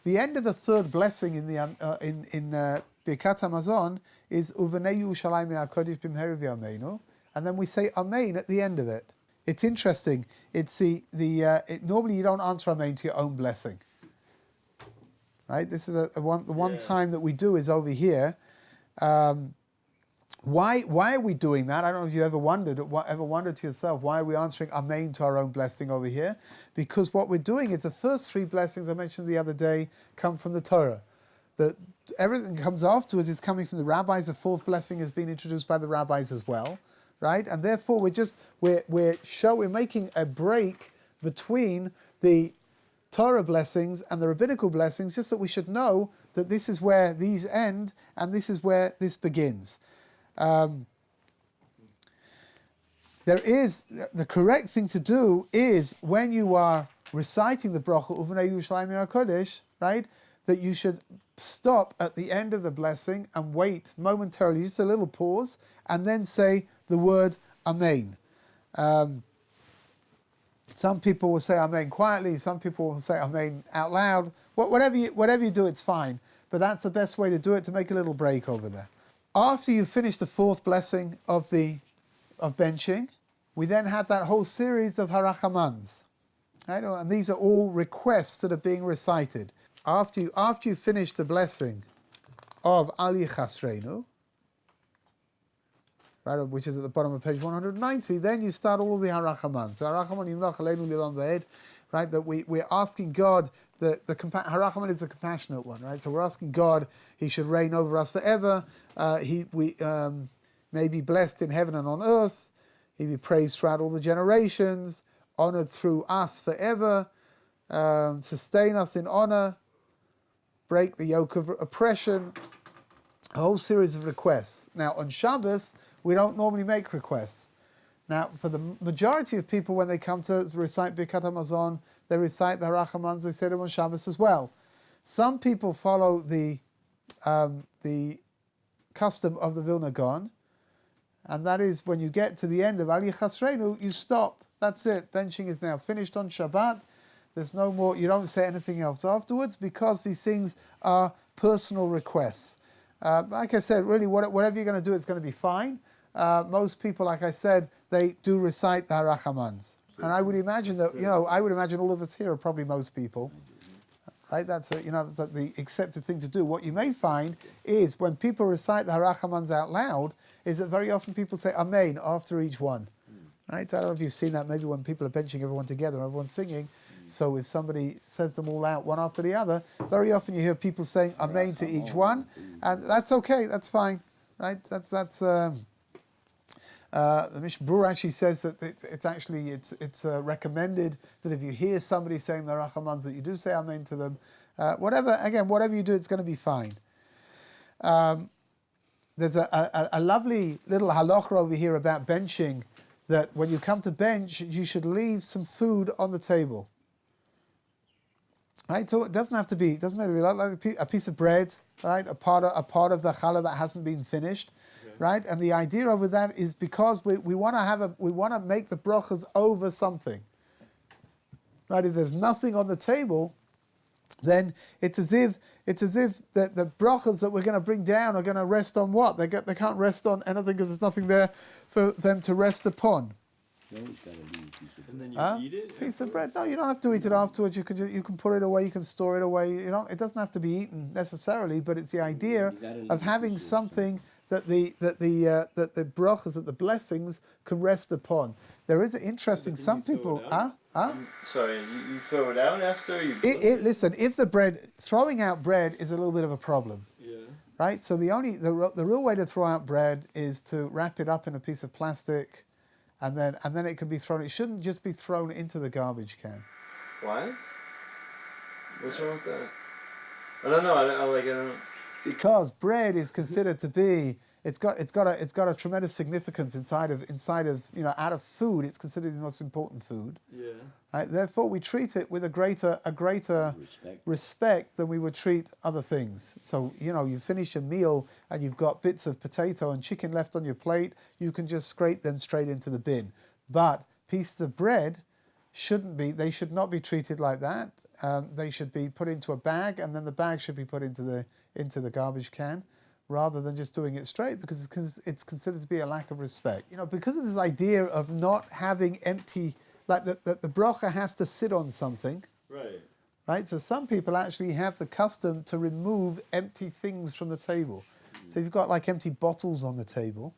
The end of the third blessing in Birkat Hamazon is Uvenei Yerushalayim HaKodesh B'mehera v'yameinu, and then we say Amen at the end of it. It's interesting. It's normally you don't answer Amen to your own blessing, right? This is the one time that we do is over here. Why are we doing that? I don't know if you ever wondered to yourself, why are we answering Amen to our own blessing over here? Because what we're doing is the first three blessings I mentioned the other day come from the Torah. That everything that comes afterwards is coming from the rabbis. The fourth blessing has been introduced by the rabbis as well, right? And therefore we're making a break between the Torah blessings and the rabbinical blessings, just that we should know that this is where these end and this is where this begins. The correct thing to do is when you are reciting the bracha Uvenei Yerushalayim HaKodesh, right, that you should stop at the end of the blessing and wait momentarily, just a little pause, and then say the word Amen. Some people will say Amen quietly, some people will say Amen out loud. Whatever you do, it's fine. But that's the best way to do it, to make a little break over there. After you finish the fourth blessing of benching, we then have that whole series of harachamans, right? And these are all requests that are being recited. After you finish the blessing of Al Yichasreinu, right, which is at the bottom of page 190, then you start all the harachamans. So harachaman yimlach aleinu lilam v'ed, right? That we're asking God. Harachaman is the compassionate one, right? So we're asking God He should reign over us forever. We may be blessed in heaven and on earth. He be praised throughout all the generations, honored through us forever, sustain us in honor, break the yoke of oppression. A whole series of requests. Now on Shabbos, we don't normally make requests. Now, for the majority of people, when they come to recite Birkat Hamazon, they recite the Harachamans, they say them on Shabbos as well. Some people follow the custom of the Vilna Gaon, and that is when you get to the end of Al Yichasreinu, you stop. That's it. Benching is now finished on Shabbat. There's no more, you don't say anything else afterwards, because these things are personal requests. Like I said, really, whatever you're going to do, it's going to be fine. Most people, like I said, they do recite the Harachamans. And I would imagine that, all of us here are probably most people. Right? That's the accepted thing to do. What you may find is when people recite the Harachamans out loud, is that very often people say Amen after each one. Right? I don't know if you've seen that, maybe when people are benching everyone together, everyone's singing. So if somebody says them all out one after the other, very often you hear people saying Amen to each one, and that's okay, that's fine. Right? The Mishnah Berurah actually says that it's recommended that if you hear somebody saying the Rachamans, that you do say Amen to them. Whatever you do, it's going to be fine. There's a lovely little halacha over here about benching, that when you come to bench, you should leave some food on the table. Right? So it doesn't matter to be like a piece of bread, right? A part of the challah that hasn't been finished. Right, and the idea over that is because we want to make the brachas over something. Right, if there's nothing on the table, then it's as if the brachas that we're going to bring down are going to rest on what? They can't rest on anything because there's nothing there for them to rest upon. And then you eat it? Piece of bread? No, you don't have to eat it afterwards. You can put it away. You can store it away. It doesn't have to be eaten necessarily, but it's the idea of having something that the brachas, that the blessings can rest upon. There is an interesting. Some people, Sorry, you throw it out after you. Listen, if throwing out bread is a little bit of a problem. Yeah. Right. So the real way to throw out bread is to wrap it up in a piece of plastic, and then it can be thrown. It shouldn't just be thrown into the garbage can. Why? What's wrong with that? I don't know. I don't know. Because bread is considered to be, it's got a tremendous significance inside of out of food, it's considered the most important food. Yeah. Right? Therefore, we treat it with a greater respect than we would treat other things. So you finish a meal and you've got bits of potato and chicken left on your plate, you can just scrape them straight into the bin. But pieces of bread they should not be treated like that. They should be put into a bag, and then the bag should be put into the garbage can, rather than just doing it straight, because it's considered to be a lack of respect. Because of this idea of not having empty, like the bracha has to sit on something. Right. Right? So some people actually have the custom to remove empty things from the table. So if you've got like empty bottles on the table,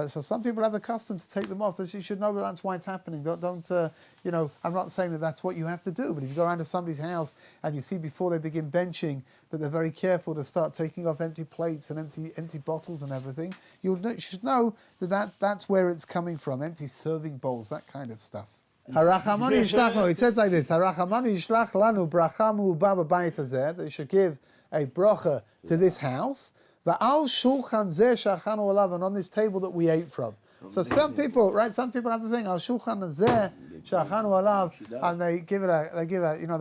so some people have the custom to take them off. You should know that that's why it's happening. Don't I'm not saying that that's what you have to do, but if you go around to somebody's house and you see before they begin benching that they're very careful to start taking off empty plates and empty bottles and everything, you should know that that's where it's coming from, empty serving bowls, that kind of stuff. Harachamanu yishlach no. It says like this: Harachamanu yishlach lanu bracha me'uba b'bayit hazeh. They should give a bracha to this house. Va'al shulchan zeh shachanu olav, and on this table that we ate from. So some people have the thing al shulchan zeh shachanu olav, and they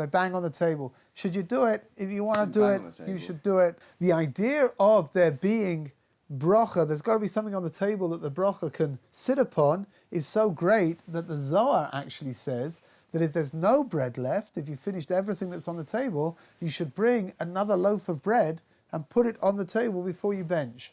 bang on the table. Should you do it? If you want to do it, you should do it. The idea of there being bracha, there's got to be something on the table that the bracha can sit upon, is so great that the Zohar actually says that if there's no bread left, if you finished everything that's on the table, you should bring another loaf of bread and put it on the table before you bench,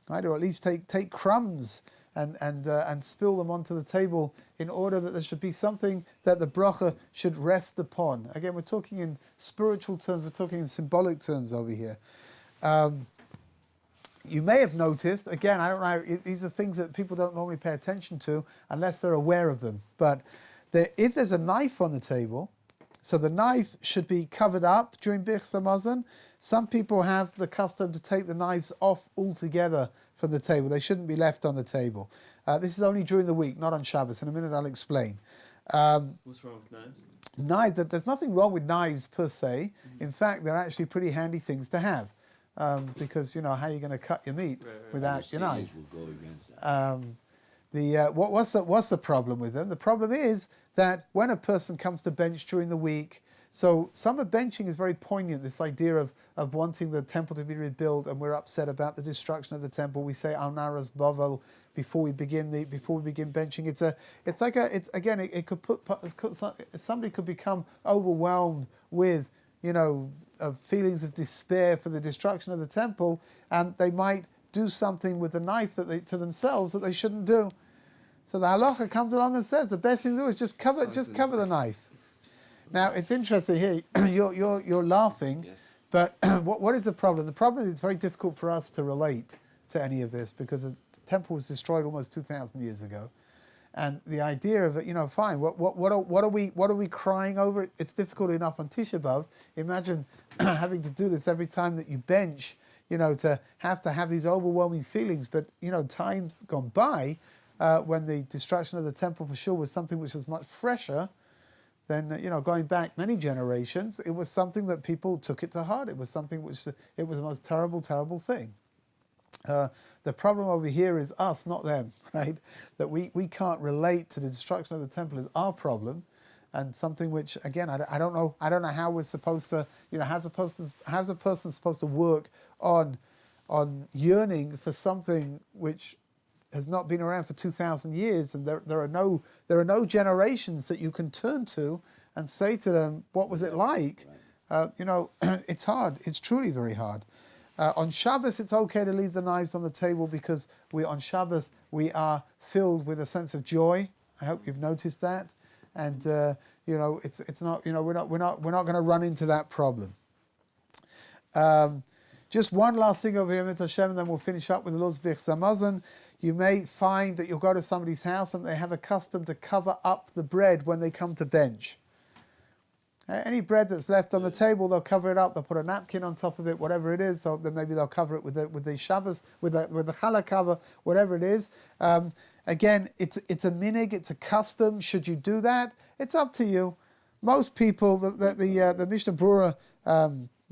right? Or at least take crumbs and spill them onto the table, in order that there should be something that the bracha should rest upon. Again, we're talking in spiritual terms, we're talking in symbolic terms over here. You may have noticed, again, I don't know, these are things that people don't normally pay attention to unless they're aware of them, but if there's a knife on the table, so the knife should be covered up during Birchas Hamazon. Some people have the custom to take the knives off altogether from the table. They shouldn't be left on the table. This is only during the week, not on Shabbos. In a minute I'll explain. What's wrong with knives? There's nothing wrong with knives per se. Mm-hmm. In fact, they're actually pretty handy things to have. Because how are you going to cut your meat without your knife? Will go against that. What's the problem with them? The problem is that when a person comes to bench during the week, so summer benching is very poignant. This idea of wanting the temple to be rebuilt, and we're upset about the destruction of the temple. We say Al Naras Bavel before we begin benching. Somebody could become overwhelmed with of feelings of despair for the destruction of the temple, and they might do something with the knife to themselves that they shouldn't do. So the halacha comes along and says the best thing to do is just cover the knife. Now it's interesting here. You're laughing, Yes. but what is the problem? The problem is it's very difficult for us to relate to any of this, because the temple was destroyed almost 2,000 years ago. And the idea of it, fine. What are we crying over? It's difficult enough on Tisha B'av. Imagine having to do this every time that you bench. To have these overwhelming feelings. But time's gone by when the destruction of the temple for sure was something which was much fresher than going back many generations. It was something that people took it to heart. It was something it was the most terrible thing. The problem over here is us, not them, right? That we can't relate to the destruction of the temple is our problem, and something which, again, I don't know how we're supposed to, how's a person supposed to work on yearning for something which has not been around for 2,000 years, and there are no generations that you can turn to and say to them, what was it like? It's hard. It's truly very hard. On Shabbos, it's okay to leave the knives on the table, because on Shabbos we are filled with a sense of joy. I hope you've noticed that, and it's not we're not going to run into that problem. Just one last thing over here, Mitzvah Hashem, and then we'll finish up with the Lord's Birchas Hamazon. You may find that you'll go to somebody's house and they have a custom to cover up the bread when they come to bench. Any bread that's left on the table, they'll cover it up. They'll put a napkin on top of it, whatever it is. So then maybe they'll cover it with the Shabbos, with the challah cover, whatever it is. Again, it's a minig, it's a custom. Should you do that? It's up to you. Most people, the Mishnah Brura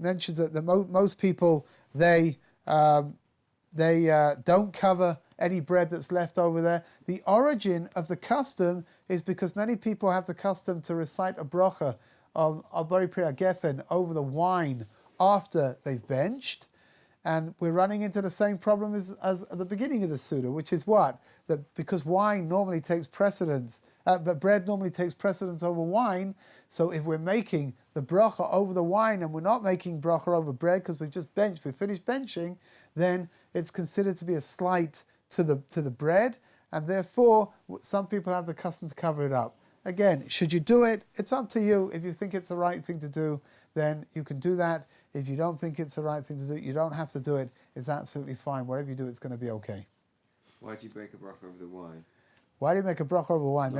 mentions that most people they don't cover any bread that's left over there. The origin of the custom is because many people have the custom to recite a bracha of Abari Priya Geffen over the wine after they've benched. And we're running into the same problem as at the beginning of the Suda, which is what? That because wine normally takes precedence, but bread normally takes precedence over wine, so if we're making the bracha over the wine and we're not making bracha over bread because we've just benched, we've finished benching, then it's considered to be a slight to the bread, and therefore some people have the custom to cover it up. Again, should you do it? It's up to you. If you think it's the right thing to do, then you can do that. If you don't think it's the right thing to do, you don't have to do it. It's absolutely fine. Whatever you do, it's going to be okay. Why do you break a bracha over the wine? Why do you make a bracha over wine?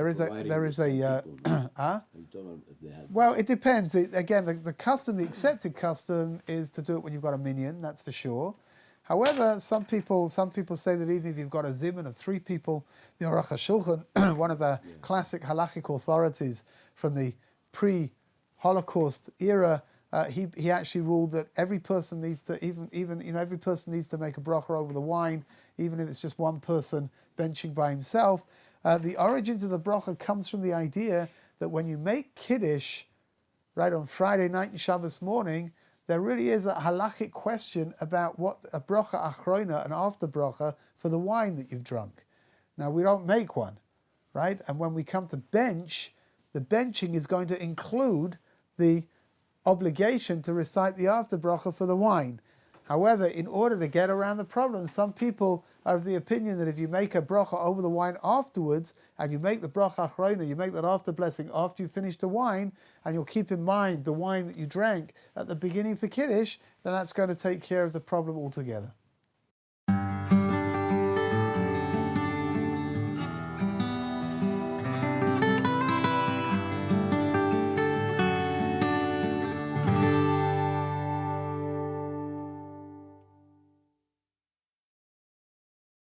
Well, it depends. Again, the custom, the accepted custom, is to do it when you've got a minyan. That's for sure. However, some people say that even if you've got a zimun of 3 people, the Aruch HaShulchan, one of the classic halachic authorities from the pre-Holocaust era, he actually ruled that every person needs to every person needs to make a bracha over the wine, even if it's just one person benching by himself. The origins of the bracha comes from the idea that when you make kiddush, right, on Friday night and Shabbos morning, there really is a halachic question about what a bracha achrona, an after bracha, for the wine that you've drunk. Now, we don't make one, right? And when we come to bench, the benching is going to include the obligation to recite the after bracha for the wine. However, in order to get around the problem, some people are of the opinion that if you make a bracha over the wine afterwards, and you make the bracha achrona, you make that after blessing after you finish the wine, and you'll keep in mind the wine that you drank at the beginning for Kiddush, then that's going to take care of the problem altogether.